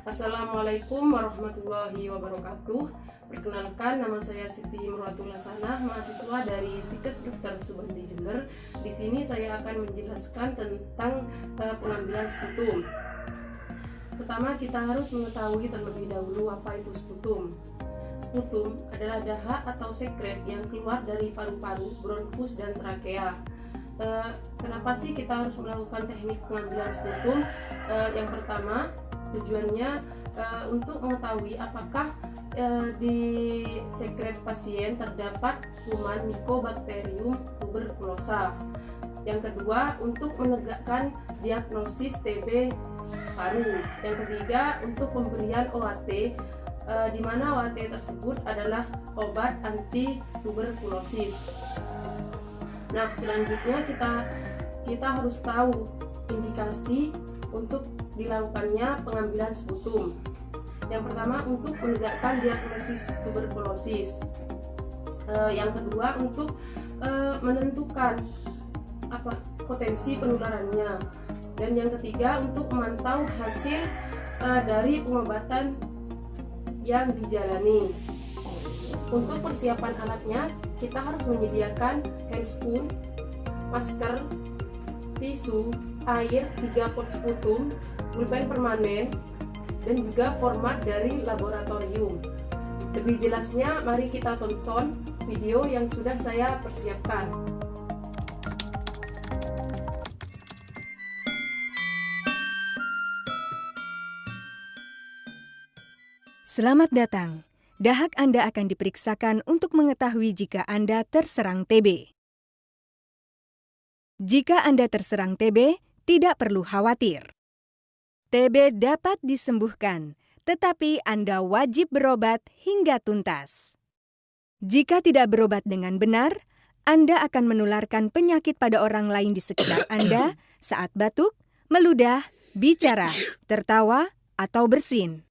Assalamualaikum warahmatullahi wabarakatuh. Perkenalkan, nama saya Siti Imroatul Hasanah, mahasiswa dari Stikes Dr. Subandi Jember. Di sini saya akan menjelaskan tentang pengambilan sputum. Pertama, kita harus mengetahui terlebih dahulu apa itu sputum. Sputum adalah dahak atau sekret yang keluar dari paru-paru, bronkus, dan trakea. Kenapa sih kita harus melakukan teknik pengambilan sputum? Yang pertama, tujuannya untuk mengetahui apakah di sekret pasien terdapat kuman Mycobacterium tuberculosa. Yang kedua, untuk menegakkan diagnosis TB paru. Yang ketiga, untuk pemberian OAT, di mana OAT tersebut adalah obat anti tuberkulosis. Nah, selanjutnya kita harus tahu indikasi untuk dilakukannya pengambilan sputum. Yang pertama, untuk menegakkan diagnosis tuberkulosis. Yang kedua, untuk menentukan potensi penularannya. Dan yang ketiga, untuk memantau hasil dari pengobatan yang dijalani. Untuk persiapan alatnya, kita harus menyediakan handscoon, masker, tisu, air, 3 pot sputum, pulpen permanen, dan juga format dari laboratorium. Lebih jelasnya, mari kita tonton video yang sudah saya persiapkan. Selamat datang. Dahak Anda akan diperiksakan untuk mengetahui jika Anda terserang TB. Jika Anda terserang TB, tidak perlu khawatir. TB dapat disembuhkan, tetapi Anda wajib berobat hingga tuntas. Jika tidak berobat dengan benar, Anda akan menularkan penyakit pada orang lain di sekitar Anda saat batuk, meludah, bicara, tertawa, atau bersin.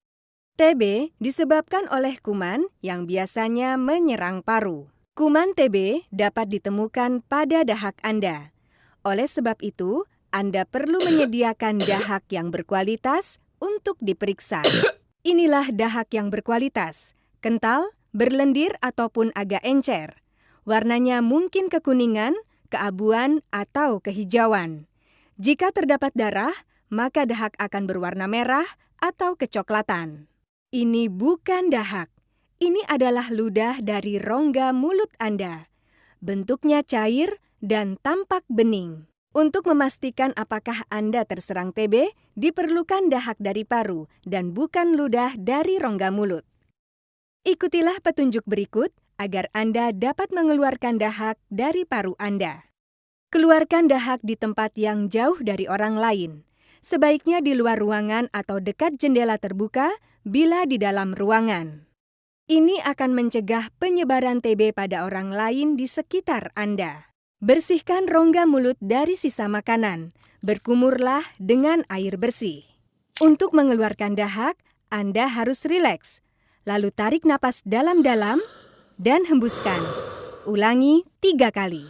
TB disebabkan oleh kuman yang biasanya menyerang paru. Kuman TB dapat ditemukan pada dahak Anda. Oleh sebab itu, Anda perlu menyediakan dahak yang berkualitas untuk diperiksa. Inilah dahak yang berkualitas, kental, berlendir ataupun agak encer. Warnanya mungkin kekuningan, keabuan, atau kehijauan. Jika terdapat darah, maka dahak akan berwarna merah atau kecoklatan. Ini bukan dahak. Ini adalah ludah dari rongga mulut Anda. Bentuknya cair dan tampak bening. Untuk memastikan apakah Anda terserang TB, diperlukan dahak dari paru dan bukan ludah dari rongga mulut. Ikutilah petunjuk berikut agar Anda dapat mengeluarkan dahak dari paru Anda. Keluarkan dahak di tempat yang jauh dari orang lain. Sebaiknya di luar ruangan atau dekat jendela terbuka bila di dalam ruangan. Ini akan mencegah penyebaran TB pada orang lain di sekitar Anda. Bersihkan rongga mulut dari sisa makanan. Berkumurlah dengan air bersih. Untuk mengeluarkan dahak, Anda harus rileks. Lalu tarik napas dalam-dalam dan hembuskan. Ulangi 3 kali.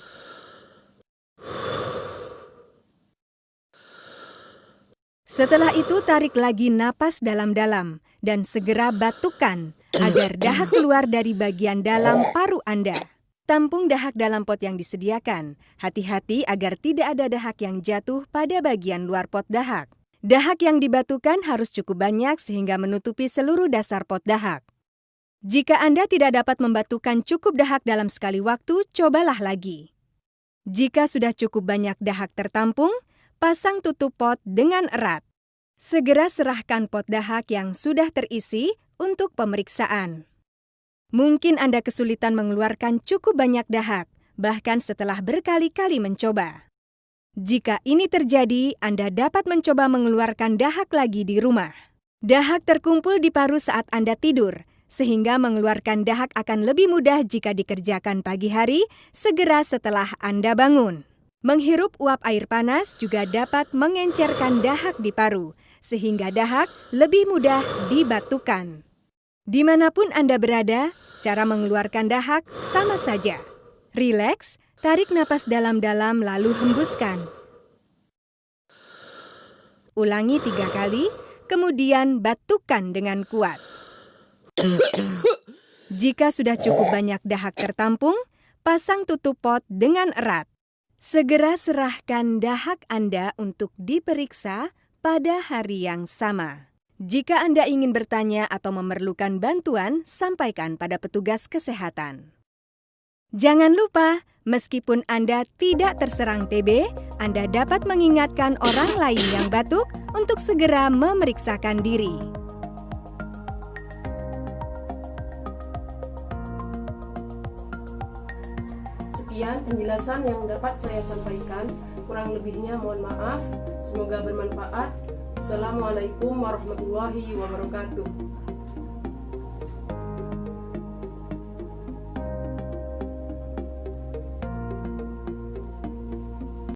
Setelah itu tarik lagi napas dalam-dalam dan segera batukkan agar dahak keluar dari bagian dalam paru Anda. Tampung dahak dalam pot yang disediakan. Hati-hati agar tidak ada dahak yang jatuh pada bagian luar pot dahak. Dahak yang dibatukan harus cukup banyak sehingga menutupi seluruh dasar pot dahak. Jika Anda tidak dapat membatukan cukup dahak dalam sekali waktu, cobalah lagi. Jika sudah cukup banyak dahak tertampung, pasang tutup pot dengan erat. Segera serahkan pot dahak yang sudah terisi untuk pemeriksaan. Mungkin Anda kesulitan mengeluarkan cukup banyak dahak, bahkan setelah berkali-kali mencoba. Jika ini terjadi, Anda dapat mencoba mengeluarkan dahak lagi di rumah. Dahak terkumpul di paru saat Anda tidur, sehingga mengeluarkan dahak akan lebih mudah jika dikerjakan pagi hari, segera setelah Anda bangun. Menghirup uap air panas juga dapat mengencerkan dahak di paru, sehingga dahak lebih mudah dibatukan. Dimanapun Anda berada, cara mengeluarkan dahak sama saja. Rileks, tarik napas dalam-dalam lalu hembuskan. Ulangi 3 kali, kemudian batukkan dengan kuat. Jika sudah cukup banyak dahak tertampung, pasang tutup pot dengan erat. Segera serahkan dahak Anda untuk diperiksa pada hari yang sama. Jika Anda ingin bertanya atau memerlukan bantuan, sampaikan pada petugas kesehatan. Jangan lupa, meskipun Anda tidak terserang TB, Anda dapat mengingatkan orang lain yang batuk untuk segera memeriksakan diri. Sekian penjelasan yang dapat saya sampaikan. Kurang lebihnya mohon maaf. Semoga bermanfaat. Assalamualaikum warahmatullahi wabarakatuh.